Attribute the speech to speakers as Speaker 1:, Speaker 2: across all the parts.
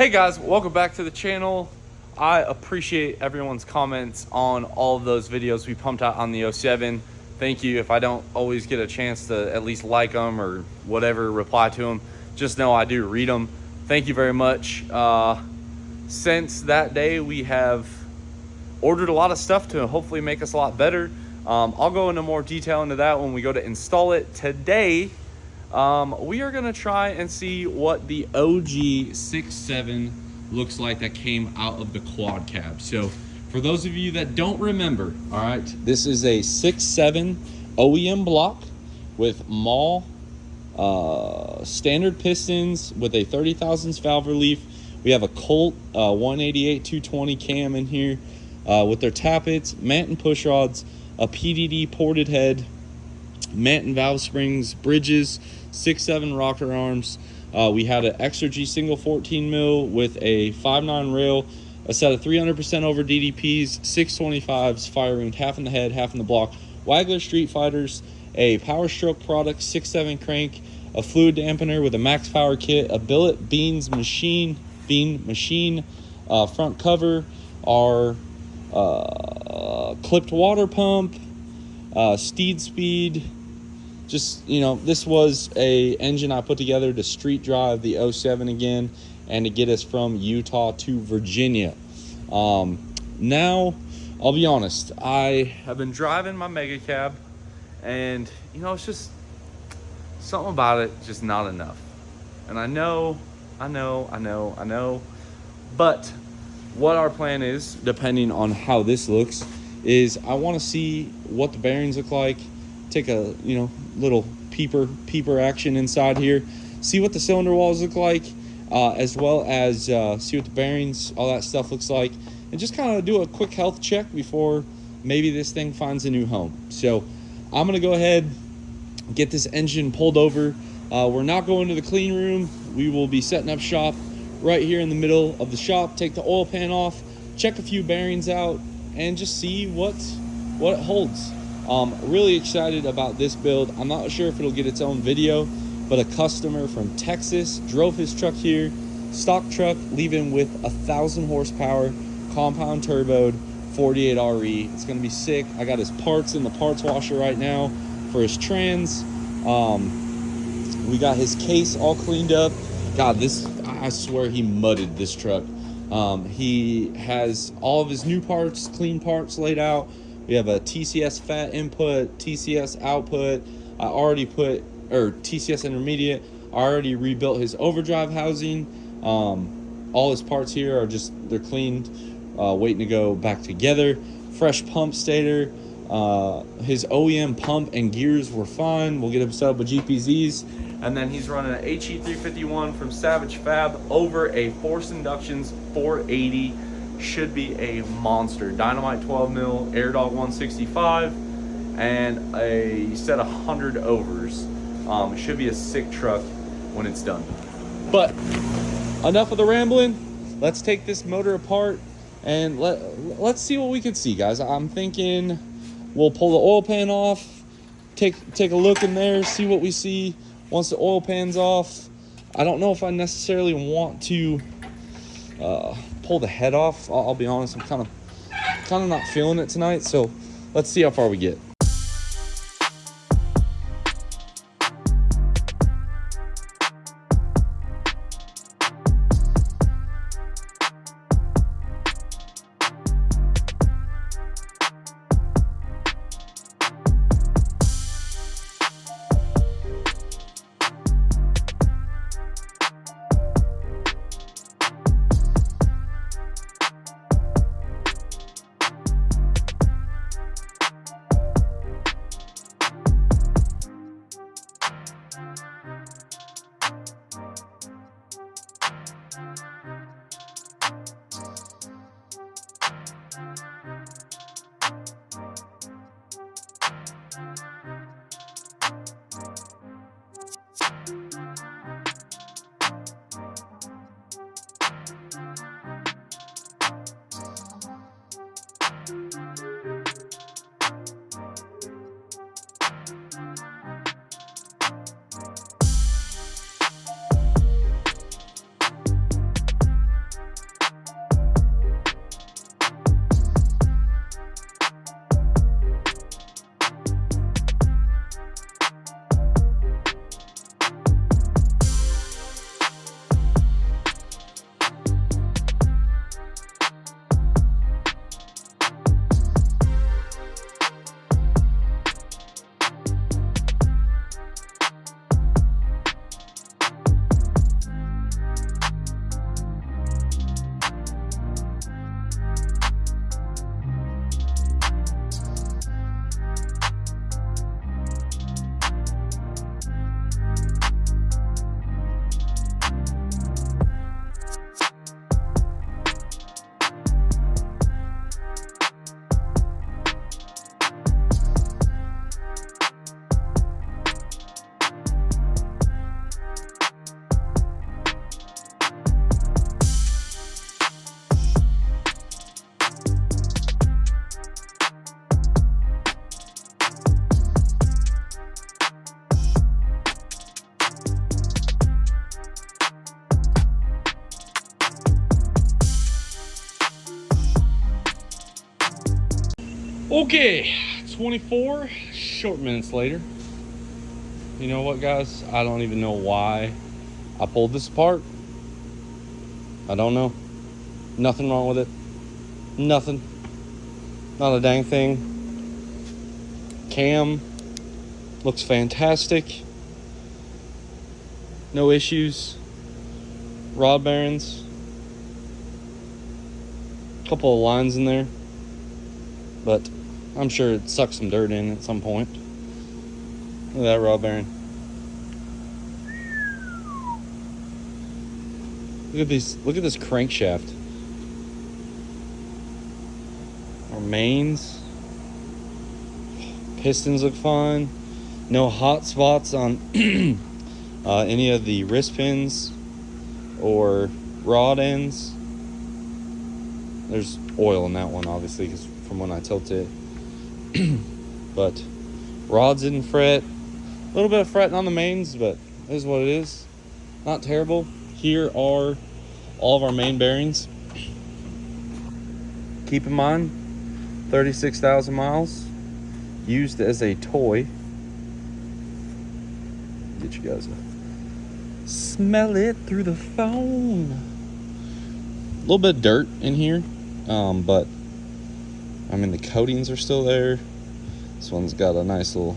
Speaker 1: Hey guys, welcome back to the channel. I appreciate everyone's comments on all of those videos we pumped out on the 07. Thank you. If I don't always get a chance to at least like them or whatever, reply to them, just know I do read them. Thank you very much. Since that day, we have ordered a lot of stuff to hopefully make us a lot better. I'll go into more detail into that when we go to install it. Today, we are gonna try and see what the OG 6.7 looks like that came out of the quad cab. So for those of you that don't remember, all right, this is a 6.7 OEM block with Maul standard pistons with a 30 thousandths valve relief. We have a Colt 188 220 cam in here with their tappets, Manton push rods, a PDD ported head, Manton valve springs, bridges, 6.7 rocker arms. We had an Exergy single 14 mil with a 5.9 rail, a set of 300% over DDPs, 625s, firing half in the head, half in the block, Wagler Street Fighters, a Power Stroke product 6.7 crank, a fluid dampener with a max power kit, a billet bean machine front cover, our clipped water pump, steed speed. Just, you know, this was a engine I put together to street drive the 07 again and to get us from Utah to Virginia. Now, I'll be honest, I have been driving my mega cab and, you know, it's just something about it just not enough. And I know, but what our plan is, depending on how this looks, is I want to see what the bearings look like, take a, you know, little peeper action inside here, see what the cylinder walls look like, as well as see what the bearings, all that stuff looks like, and just kind of do a quick health check before maybe this thing finds a new home. So I'm gonna go ahead, get this engine pulled over. We're not going to the clean room. We will be setting up shop right here in the middle of the shop, take the oil pan off, check a few bearings out, and just see what it holds. Really excited about this build. I'm not sure if it'll get its own video, but a customer from Texas drove his truck here, stock truck, leaving with 1,000 horsepower, compound turboed, 48 RE. It's gonna be sick. I got his parts in the parts washer right now for his trans. We got his case all cleaned up. God, this, I swear he mudded this truck. He has all of his new parts, clean parts laid out. We have a TCS fat input, TCS output. I already put, or TCS intermediate. I already rebuilt his overdrive housing. All his parts here are just, they're cleaned, waiting to go back together. Fresh pump stator. His OEM pump and gears were fine. We'll get him set up with GPZs. And then he's running an HE351 from Savage Fab over a Force Inductions 480. Should be a monster. Dynamite 12 mil, Airdog 165, and a set of 100 overs. Should be a sick truck when it's done. But enough of the rambling. Let's take this motor apart and let's see what we can see, guys. I'm thinking we'll pull the oil pan off, take a look in there, see what we see once the oil pan's off. I don't know if I necessarily want to pull the head off. I'll be honest, I'm kind of not feeling it tonight, so let's see how far we get. Okay, 24 short minutes later. You know what, guys? I don't even know why I pulled this apart. I don't know. Nothing wrong with it. Nothing. Not a dang thing. Cam looks fantastic. No issues. Rod bearings. Couple of lines in there. But I'm sure it sucked some dirt in at some point. Look at that rod bearing. Look at these. Look at this crankshaft. Our mains. Pistons look fine. No hot spots on any of the wrist pins or rod ends. There's oil in that one, obviously, because from when I tilted it. But rods didn't fret. A little bit of fretting on the mains, but it is what it is. Not terrible. Here are all of our main bearings. Keep in mind, 36,000 miles. Used as a toy. Get you guys a smell it through the phone. A little bit of dirt in here, but I mean the coatings are still there. This one's got a nice little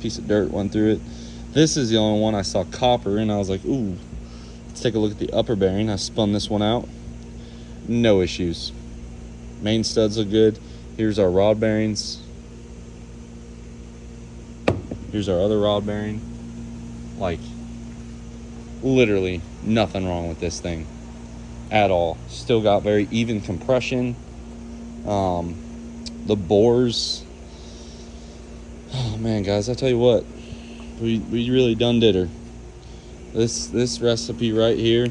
Speaker 1: piece of dirt went through it. This is the only one I saw copper, and I was like, ooh, let's take a look at the upper bearing. I spun this one out. No issues. Main studs look good. Here's our rod bearings. Here's our other rod bearing. Like, literally nothing wrong with this thing at all. Still got very even compression. The bores. Oh man, guys, I tell you what, we really done did her. This recipe right here.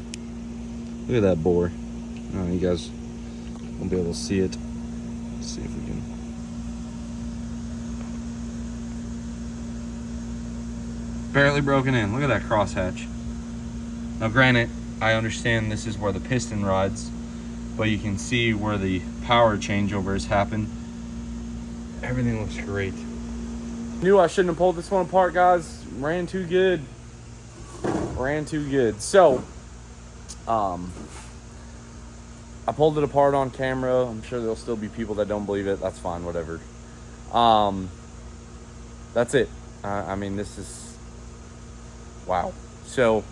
Speaker 1: Look at that bore. Oh, you guys won't be able to see it. Let's see if we can. Barely broken in. Look at that crosshatch. Now granted, I understand this is where the piston rides, but you can see where the power changeovers happen. Everything looks great. Knew I shouldn't have pulled this one apart, guys. Ran too good. Ran too good. So, I pulled it apart on camera. I'm sure there'll still be people that don't believe it. That's fine, whatever. That's it. I mean, this is wow. So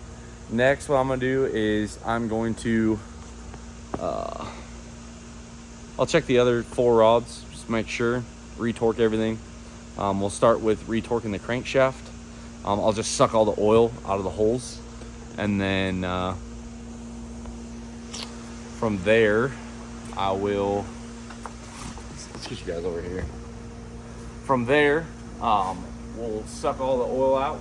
Speaker 1: next what I'm gonna do is I'm going to I'll check the other 4 rods, just make sure, retorque everything. We'll start with retorquing the crankshaft. I'll just suck all the oil out of the holes, and then from there I will, let's get you guys over here. From there we'll suck all the oil out,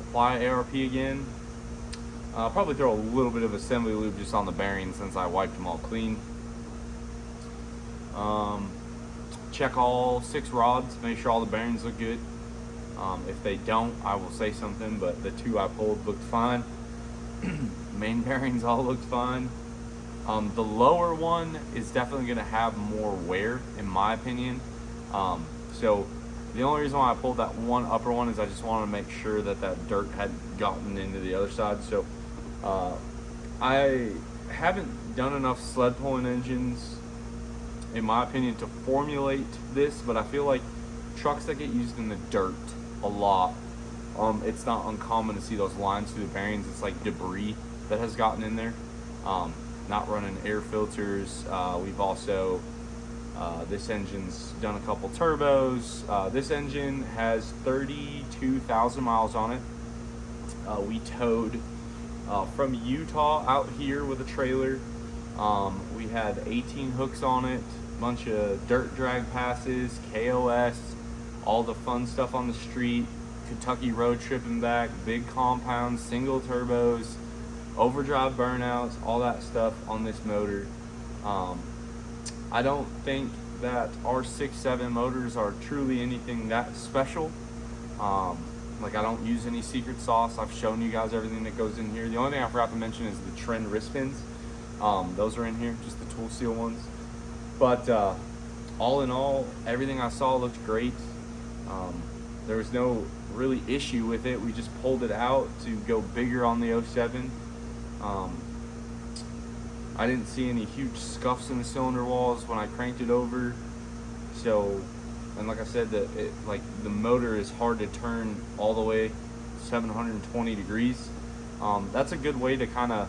Speaker 1: apply ARP again. I'll probably throw a little bit of assembly lube just on the bearings since I wiped them all clean. Check all 6 rods, make sure all the bearings look good. If they don't, I will say something, but the 2 I pulled looked fine. Main bearings all looked fine. The lower one is definitely going to have more wear, in my opinion. So the only reason why I pulled that one upper one is I just wanted to make sure that that dirt had gotten into the other side. So I haven't done enough sled pulling engines, in my opinion, to formulate this, but I feel like trucks that get used in the dirt a lot, it's not uncommon to see those lines through the bearings. It's like debris that has gotten in there. Not running air filters. We've also, this engine's done a couple turbos. This engine has 32,000 miles on it. We towed from Utah out here with a trailer. We had 18 hooks on it, bunch of dirt drag passes, KOS, all the fun stuff on the street, Kentucky road tripping back, big compounds, single turbos, overdrive burnouts, all that stuff on this motor. I don't think that our 6.7 motors are truly anything that special. Like, I don't use any secret sauce. I've shown you guys everything that goes in here. The only thing I forgot to mention is the trend wrist pins. Those are in here, just the tool seal ones. But all in all, everything I saw looked great. There was no really issue with it. We just pulled it out to go bigger on the 07. I didn't see any huge scuffs in the cylinder walls when I cranked it over. So, and like I said, the motor is hard to turn all the way 720 degrees. That's a good way to kind of,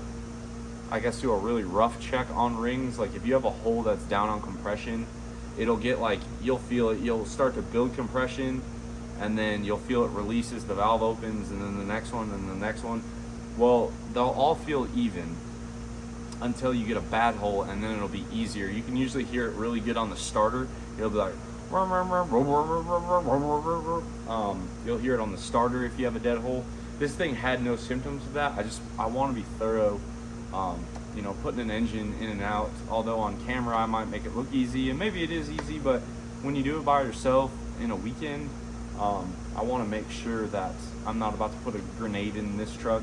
Speaker 1: I guess, do a really rough check on rings. Like if you have a hole that's down on compression, it'll get like, you'll feel it, you'll start to build compression, and then you'll feel it releases, the valve opens, and then the next one, and the next one. Well, they'll all feel even until you get a bad hole, and then it'll be easier. You can usually hear it really good on the starter. It'll be like, you'll hear it on the starter if you have a dead hole. This thing had no symptoms of that. I want to be thorough, you know, putting an engine in and out. Although on camera I might make it look easy, and maybe it is easy, but when you do it by yourself in a weekend, I want to make sure that I'm not about to put a grenade in this truck.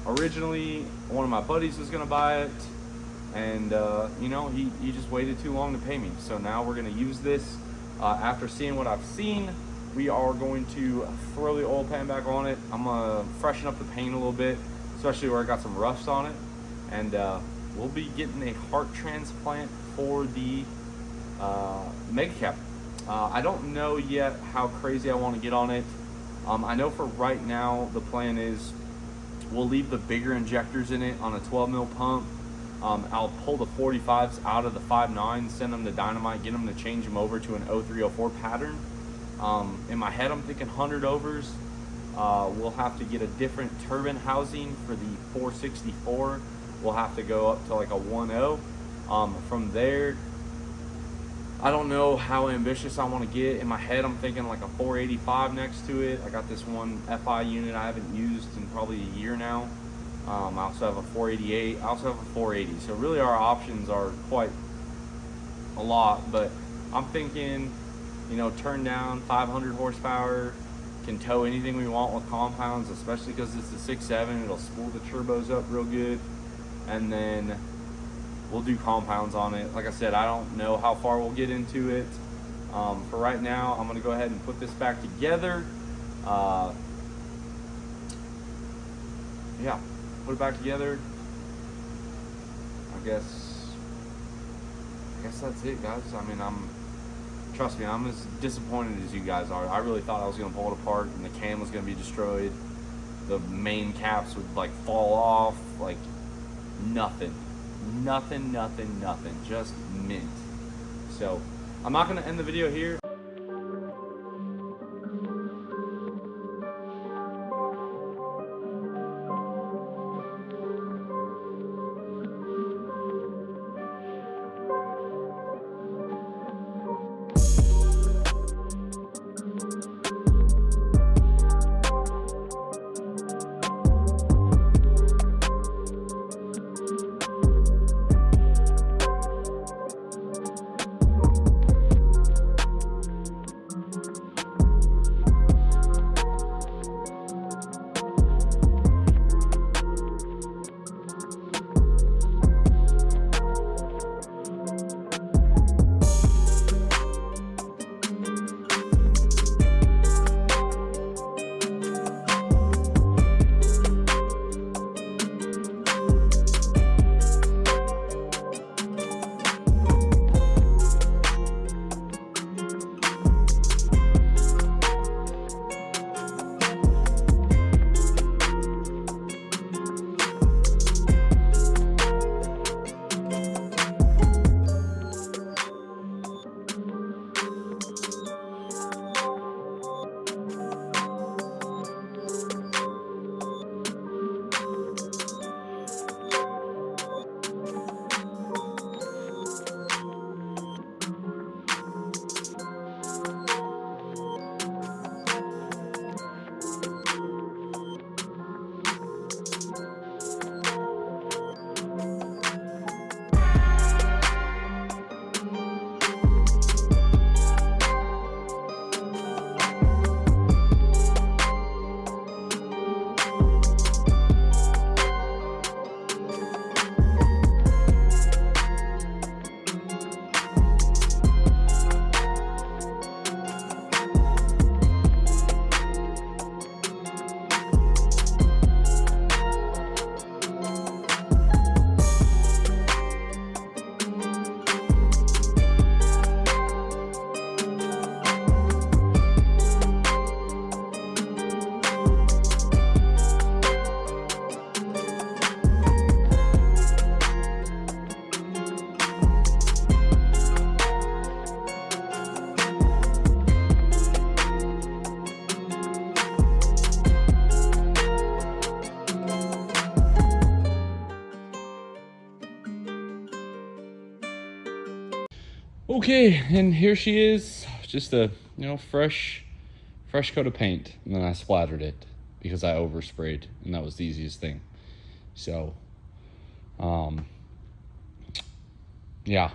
Speaker 1: Originally, one of my buddies was going to buy it, and you know, he just waited too long to pay me. So now we're going to use this. After seeing what I've seen, we are going to throw the oil pan back on it. I'm going to freshen up the paint a little bit, especially where I got some rust on it. And we'll be getting a heart transplant for the mega cap. I don't know yet how crazy I want to get on it. I know for right now the plan is we'll leave the bigger injectors in it on a 12 mil pump. I'll pull the 45s out of the 5.9, send them to Dynamite, get them to change them over to an 0304 pattern. In my head I'm thinking 100 overs. We'll have to get a different turbine housing for the 464. We'll have to go up to like a 1.0. From there, I don't know how ambitious I want to get. In my head, I'm thinking like a 485 next to it. I got this one FI unit I haven't used in probably a year now. I also have a 488. I also have a 480. So really our options are quite a lot, but I'm thinking, you know, turn down 500 horsepower, can tow anything we want with compounds, especially because it's a 6.7. It'll spool the turbos up real good. And then we'll do compounds on it. Like I said, I don't know how far we'll get into it. For right now, I'm gonna go ahead and put this back together. Yeah, put it back together. I guess that's it, guys. I mean, trust me, I'm as disappointed as you guys are. I really thought I was gonna pull it apart and the cam was gonna be destroyed. The main caps would like fall off, like nothing, just mint. So I'm not gonna end the video here. Okay, and here she is, just a fresh coat of paint, and then I splattered it because I oversprayed, and that was the easiest thing. So yeah,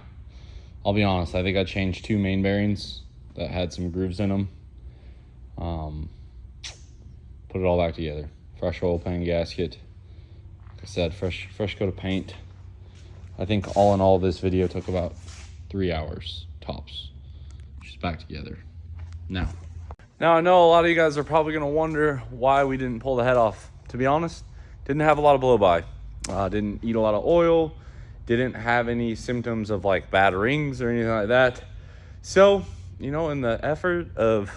Speaker 1: I'll be honest, I think I changed 2 main bearings that had some grooves in them. Put it all back together. Fresh oil pan gasket. Like I said, fresh coat of paint. I think all in all, this video took about 3 hours tops. Just back together. Now I know a lot of you guys are probably gonna wonder why we didn't pull the head off. To be honest, didn't have a lot of blow by. Didn't eat a lot of oil. Didn't have any symptoms of like bad rings or anything like that. So, in the effort of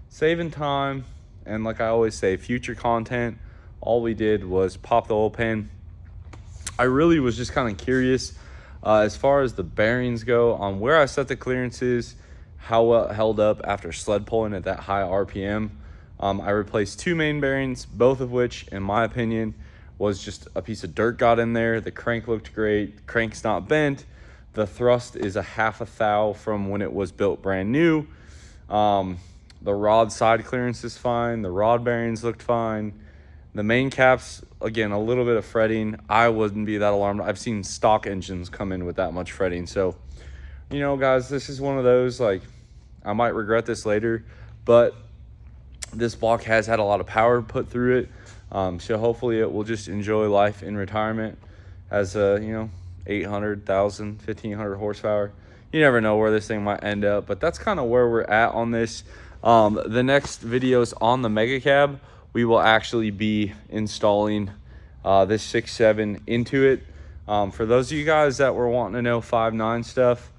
Speaker 1: saving time and, like I always say, future content, all we did was pop the oil pan. I really was just kind of curious as far as the bearings go on where I set the clearances, how well it held up after sled pulling at that high RPM. I replaced 2 main bearings, both of which, in my opinion, was just a piece of dirt got in there. The crank looked great. Crank's not bent. The thrust is a half a thou from when it was built brand new. The rod side clearance is fine. The rod bearings looked fine. The main caps, again, a little bit of fretting. I wouldn't be that alarmed. I've seen stock engines come in with that much fretting. So, guys, this is one of those, like, I might regret this later, but this block has had a lot of power put through it. So hopefully it will just enjoy life in retirement as a, 800, 1,000, 1,500 horsepower. You never know where this thing might end up, but that's kind of where we're at on this. The next videos on the Mega Cab, we will actually be installing this 6.7 into it. For those of you guys that were wanting to know 5.9 stuff,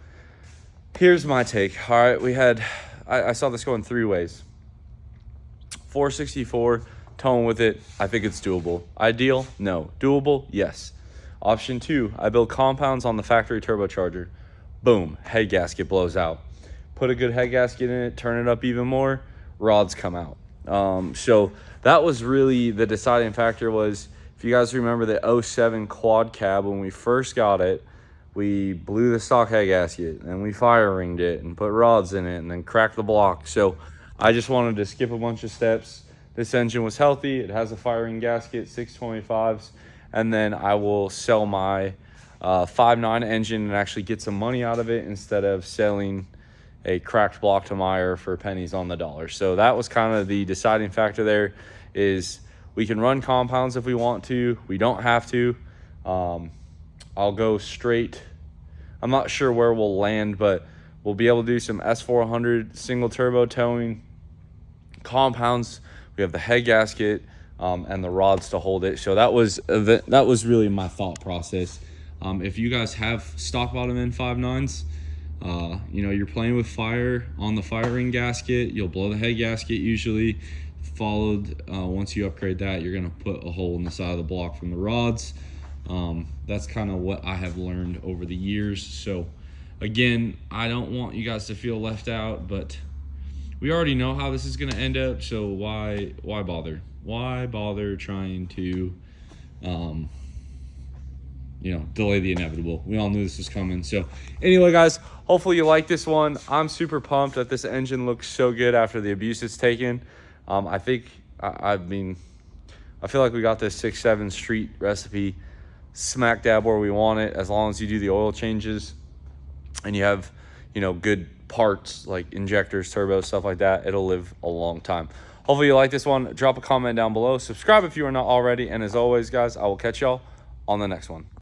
Speaker 1: here's my take. All right, I saw this going 3 ways. 464, towing with it, I think it's doable. Ideal? No. Doable? Yes. Option 2, I build compounds on the factory turbocharger. Boom, head gasket blows out. Put a good head gasket in it, turn it up even more, rods come out. So that was really the deciding factor. Was, if you guys remember the 07 quad cab, when we first got it, we blew the stock head gasket and we fire ringed it and put rods in it and then cracked the block. So I just wanted to skip a bunch of steps. This engine was healthy. It has a firing gasket, 625s, and then I will sell my 5.9 engine and actually get some money out of it instead of selling a cracked block to Meyer for pennies on the dollar. So that was kind of the deciding factor there. Is we can run compounds if we want to. We don't have to. I'll go straight. I'm not sure where we'll land, but we'll be able to do some S400 single turbo towing compounds. We have the head gasket and the rods to hold it. So that was really my thought process. If you guys have stock bottom end 5.9s, you're playing with fire on the firing gasket. You'll blow the head gasket usually. Followed, once you upgrade that, you're going to put a hole in the side of the block from the rods. That's kind of what I have learned over the years. So again, I don't want you guys to feel left out, but we already know how this is going to end up. So why bother? Why bother trying to, delay the inevitable? We all knew this was coming. So anyway, guys, hopefully you like this one. I'm super pumped that this engine looks so good after the abuse it's taken. I feel like we got this 6.7 street recipe smack dab where we want it, as long as you do the oil changes and you have, good parts like injectors, turbos, stuff like that. It'll live a long time. Hopefully you like this one. Drop a comment down below. Subscribe if you are not already. And as always, guys, I will catch y'all on the next one.